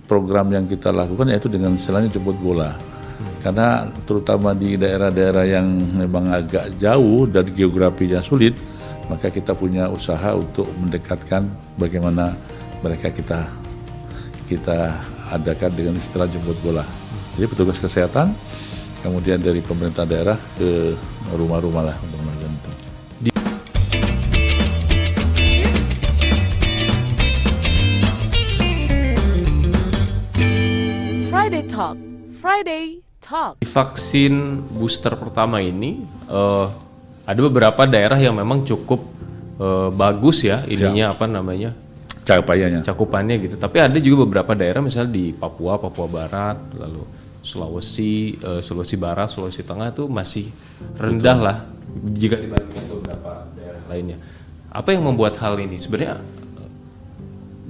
program yang kita lakukan yaitu dengan istilahnya jemput bola. Karena terutama di daerah-daerah yang memang agak jauh dan geografinya sulit, maka kita punya usaha untuk mendekatkan bagaimana mereka kita adakan dengan istilah jemput bola. Jadi petugas kesehatan, kemudian dari pemerintah daerah ke rumah-rumah lah untuk melakukan itu. Friday Talk. Di vaksin booster pertama ini ada beberapa daerah yang memang cukup bagus ya ininya apa namanya cakupannya gitu. Tapi ada juga beberapa daerah misalnya di Papua Barat, lalu Sulawesi Barat, Sulawesi Tengah itu masih rendah lah jika dibandingkan beberapa daerah lainnya. Apa yang membuat hal ini sebenarnya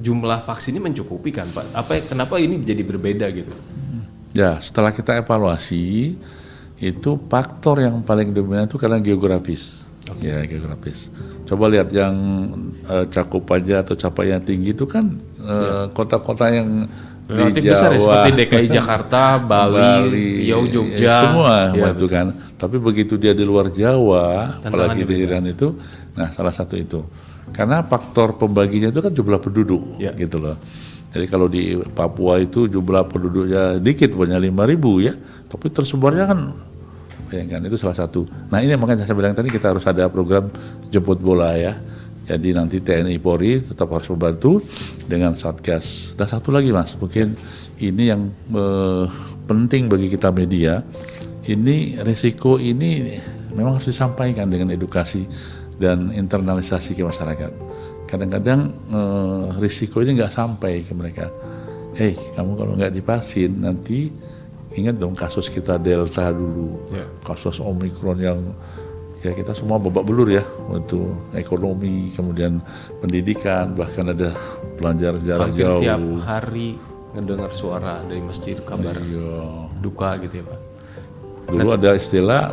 jumlah vaksin ini mencukupi kan Pak? Kenapa ini jadi berbeda gitu? Ya, setelah kita evaluasi, itu faktor yang paling dominan itu karena geografis. Ya, geografis. Coba lihat yang cakupannya atau capaian tinggi itu kan kota-kota yang relatif di Jawa, besar ya, seperti DKI Jakarta, Bali, Riau, Jogja, semua ya, itu kan. Tapi begitu dia di luar Jawa, apalagi di beda. Iran itu, nah salah satu itu. Karena faktor pembaginya itu kan jumlah penduduk, gitu loh. Jadi kalau di Papua itu jumlah penduduknya dikit, banyak 5.000 ya, tapi tersebarnya kan, bayangkan itu salah satu. Nah ini makanya saya bilang tadi kita harus ada program jemput bola ya. Jadi nanti TNI Polri tetap harus membantu dengan Satgas. Dan satu lagi Mas, mungkin ini yang penting bagi kita media, ini risiko ini memang harus disampaikan dengan edukasi dan internalisasi ke masyarakat. Kadang-kadang risiko ini nggak sampai ke mereka. Kamu kalau nggak divaksin nanti ingat dong kasus kita Delta dulu, kasus Omikron yang ya kita semua babak belur ya untuk ekonomi, kemudian pendidikan, bahkan ada pelajaran jarak jauh. Tiap hari ngedengar suara dari masjid kabar duka gitu ya Pak. Dulu ada istilah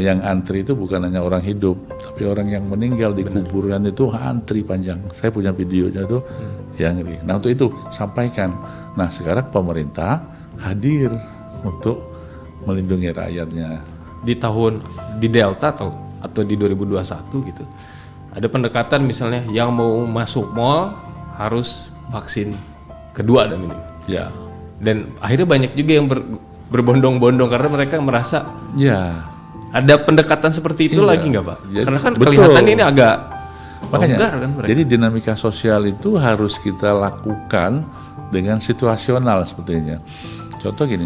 yang antri itu bukan hanya orang hidup, tapi orang yang meninggal di kuburan itu antri panjang. Saya punya videonya tuh yang ngeri. Nah untuk itu sampaikan. Nah sekarang pemerintah hadir untuk melindungi rakyatnya. Di Delta atau di 2021 gitu, ada pendekatan misalnya yang mau masuk mall harus vaksin kedua dan ini. Ya. Dan akhirnya banyak juga yang berbondong-bondong karena mereka merasa ada pendekatan seperti itu lagi nggak Pak? Ya, karena kan betul. kelihatan ini agak makanya kan mereka. Jadi dinamika sosial itu harus kita lakukan dengan situasional sepertinya. Contoh gini,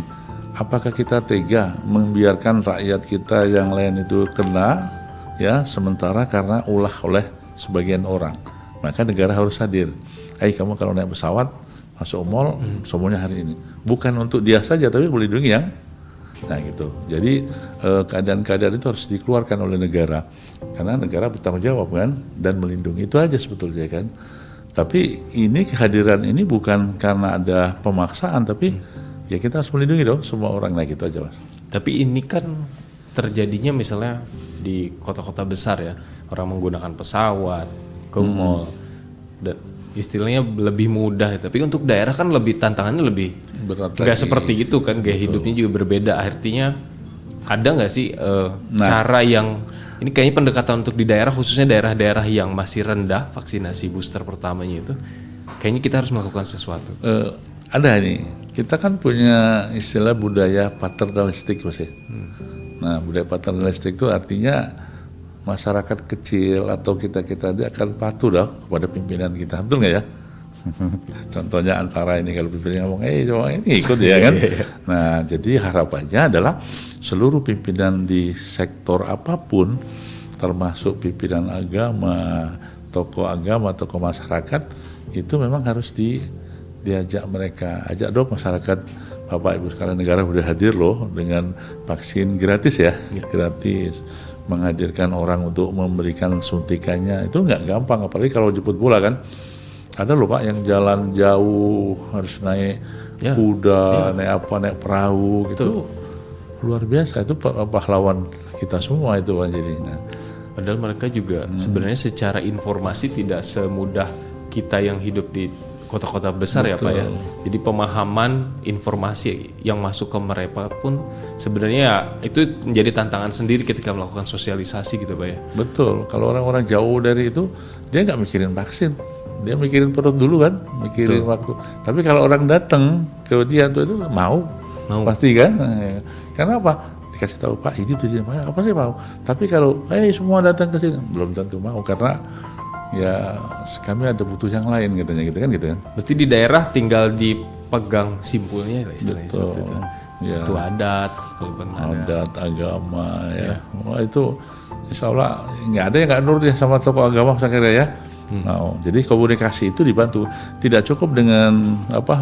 apakah kita tega membiarkan rakyat kita yang lain itu kena ya sementara karena ulah oleh sebagian orang? Maka negara harus hadir. Kamu kalau naik pesawat masuk mall semuanya hari ini. Bukan untuk dia saja tapi melindungi yang gitu. Jadi keadaan-keadaan itu harus dikeluarkan oleh negara. Karena negara bertanggung jawab kan dan melindungi itu aja sebetulnya kan. Tapi ini kehadiran ini bukan karena ada pemaksaan tapi ya kita harus melindungi dong semua orang gitu aja Mas. Tapi ini kan terjadinya misalnya di kota-kota besar ya, orang menggunakan pesawat ke mall dan istilahnya lebih mudah. Tapi untuk daerah kan lebih tantangannya lebih berat. Nggak seperti itu kan, gaya hidupnya juga berbeda. Artinya ada nggak sih cara yang ini kayaknya pendekatan untuk di daerah, khususnya daerah-daerah yang masih rendah vaksinasi booster pertamanya itu, kayaknya kita harus melakukan sesuatu. Ada ini, kita kan punya istilah budaya paternalistik Mas ya. Nah budaya paternalistik itu artinya masyarakat kecil atau kita dia akan patuh dah kepada pimpinan kita, betul nggak ya? Contohnya antara ini kalau pimpinan ngomong, coba ini ikut ya kan? Nah jadi harapannya adalah seluruh pimpinan di sektor apapun, termasuk pimpinan agama, tokoh masyarakat, itu memang harus diajak mereka, ajak dong masyarakat, Bapak Ibu sekalian, negara udah hadir loh dengan vaksin gratis ya, gratis. Menghadirkan orang untuk memberikan suntikannya itu nggak gampang, apalagi kalau jemput bola kan. Ada loh Pak yang jalan jauh harus naik kuda, naik perahu gitu. Luar biasa, itu pahlawan kita semua itu Pak jadinya. Padahal mereka juga sebenarnya secara informasi tidak semudah kita yang hidup di kota-kota besar. Betul. Ya Pak ya. Jadi pemahaman informasi yang masuk ke mereka pun sebenarnya ya, itu menjadi tantangan sendiri ketika melakukan sosialisasi gitu Pak ya. Betul. Kalau orang-orang jauh dari itu dia nggak mikirin vaksin, dia mikirin perut dulu kan, mikirin waktu. Tapi kalau orang datang ke dia itu mau pasti kan. Karena apa? Dikasih tahu Pak ini tujuannya apa sih mau. Tapi kalau semua datang ke sini belum tentu mau karena ya kami ada butuh yang lain gitu kan. Berarti di daerah tinggal dipegang simpulnya istilahnya seperti itu. Ya. Itu adat, agama ya. Wah, itu insya Allah nggak ada yang nggak nurut ya sama tokoh agama saya kira ya. Nah, jadi komunikasi itu dibantu. Tidak cukup dengan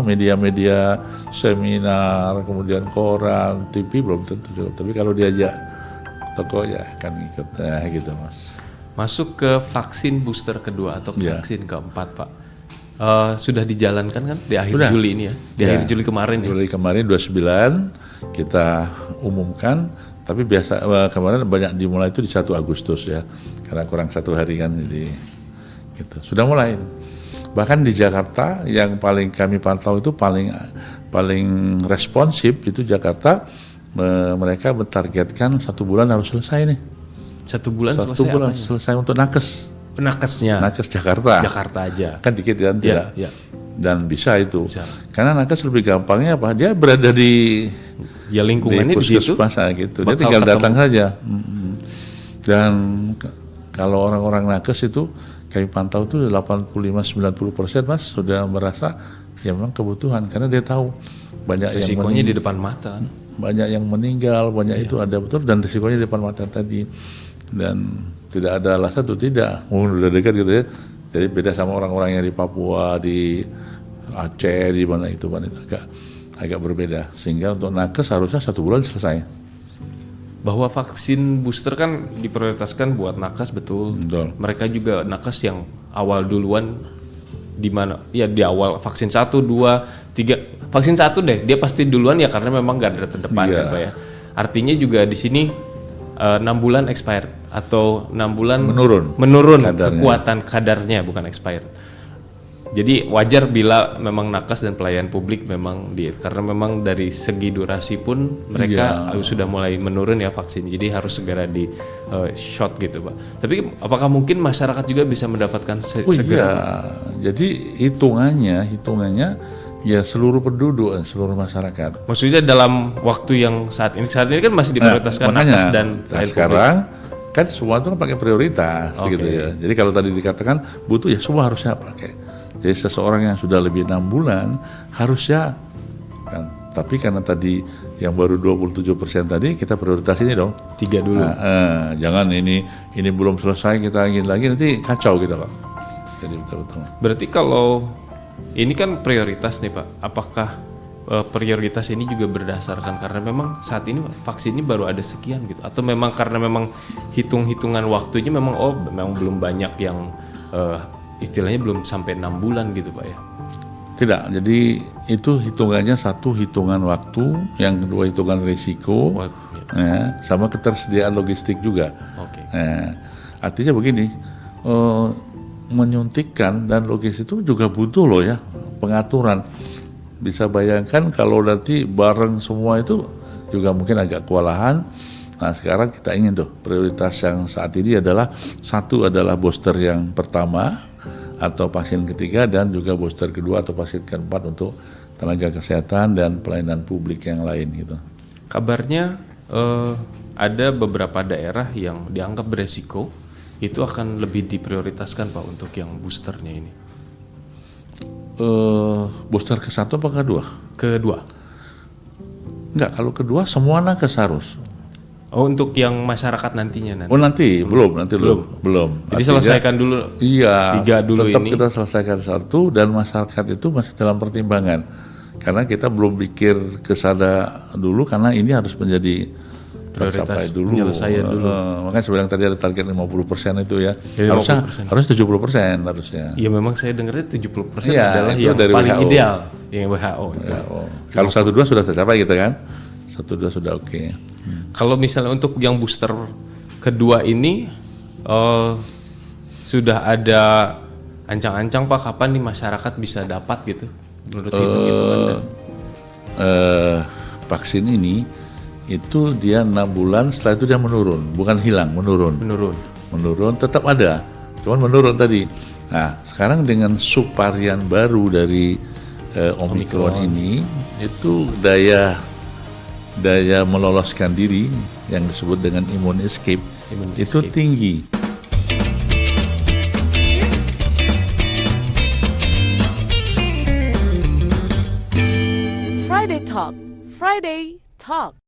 media-media seminar, kemudian koran, TV belum tentu cukup. Tapi kalau diajak tokoh ya akan ikut gitu Mas. Masuk ke vaksin booster kedua atau vaksin keempat Pak. Sudah dijalankan kan di akhir Juli ini ya? Di akhir Juli kemarin Juli kemarin 29 kita umumkan. Tapi kemarin banyak dimulai itu di 1 Agustus ya. Karena kurang 1 hari kan jadi gitu. Sudah mulai. Bahkan di Jakarta yang paling kami pantau itu paling responsif itu Jakarta, mereka mentargetkan 1 bulan harus selesai nih. 1 bulan selesai. 1 bulan selesai untuk nakes. Nakesnya. Nakes Jakarta. Jakarta aja. Kan dikit kan tidak. Ya. Dan bisa itu. Bisa. Karena nakes lebih gampangnya apa? Dia berada di lingkungannya di situ. Gitu. Dia tinggal datang saja. Dan kalau orang-orang nakes itu kami pantau itu 85-90% Mas sudah merasa ya memang kebutuhan karena dia tahu banyak risikonya di depan mata. Banyak yang meninggal, banyak itu ada betul dan risikonya di depan mata tadi. Dan tidak ada alasan itu tidak. Udah dekat gitu ya. Jadi beda sama orang-orang yang di Papua, di Aceh, di mana itu agak berbeda. Sehingga untuk nakes harusnya 1 bulan selesai. Bahwa vaksin booster kan diprioritaskan buat nakes betul. Mereka juga nakes yang awal duluan di mana ya di awal vaksin 1, 2, 3 vaksin 1 deh dia pasti duluan ya karena memang garda terdepan kan Pak ya. Artinya juga di sini 6 bulan expired atau 6 bulan menurun kekuatan kadarnya bukan expired. Jadi wajar bila memang nakes dan pelayan publik memang karena memang dari segi durasi pun mereka sudah mulai menurun ya vaksin. Jadi harus segera di shot gitu Pak. Tapi apakah mungkin masyarakat juga bisa mendapatkan segera? Jadi hitungannya ya seluruh penduduk, seluruh masyarakat. Maksudnya dalam waktu yang saat ini kan masih diprioritaskan nakes dan sekarang publik. Kan semua itu kan pakai prioritas gitu ya. Jadi kalau tadi dikatakan butuh ya semua harusnya pakai. Jadi seseorang yang sudah lebih 6 bulan harusnya kan. Tapi karena tadi yang baru 27% tadi kita prioritas ini dong. 3 dulu. Jangan ini belum selesai kita ingin lagi nanti kacau kita Pak. Jadi betul-betul. Berarti kalau ini kan prioritas nih Pak. Apakah prioritas ini juga berdasarkan karena memang saat ini vaksin ini baru ada sekian gitu atau memang karena memang hitung-hitungan waktunya memang belum banyak yang istilahnya belum sampai 6 bulan gitu Pak ya? Tidak, jadi itu hitungannya satu hitungan waktu, yang kedua hitungan risiko, sama ketersediaan logistik juga. Artinya begini, menyuntikkan dan logistik itu juga butuh loh ya pengaturan. Bisa bayangkan kalau nanti bareng semua itu juga mungkin agak kewalahan. Nah sekarang kita ingin tuh prioritas yang saat ini adalah satu adalah booster yang pertama atau vaksin ketiga dan juga booster kedua atau vaksin keempat untuk tenaga kesehatan dan pelayanan publik yang lain gitu. Kabarnya ada beberapa daerah yang dianggap beresiko itu akan lebih diprioritaskan Pak untuk yang boosternya ini. Booster ke-1 apa kedua? Kedua. Enggak, kalau kedua semua nakes harus. Oh, untuk yang masyarakat nantinya nanti. Oh, nanti belum. Jadi artinya, selesaikan dulu. Iya. 3 dulu tetap ini. Kita selesaikan 1 dan masyarakat itu masih dalam pertimbangan. Karena kita belum pikir ke sana dulu karena ini harus menjadi prioritas dulu. Penyelesaian dulu. Makanya sebenarnya tadi ada target 50% itu ya. Harus 70% harusnya. Iya, memang saya dengarnya 70% ya, adalah yang dari paling WHO. ideal, yang WHO itu. Kalau 1-2 sudah tercapai gitu kan. 1-2 sudah oke. Kalau misalnya untuk yang booster kedua ini sudah ada ancang-ancang Pak kapan nih masyarakat bisa dapat gitu menurut hitung-hitungan? Vaksin ini itu dia 6 bulan, setelah itu dia menurun, bukan hilang, menurun, tetap ada, cuman menurun tadi. Nah sekarang dengan subvarian baru dari Omicron ini, itu daya meloloskan diri yang disebut dengan immune escape itu tinggi. Friday Talk.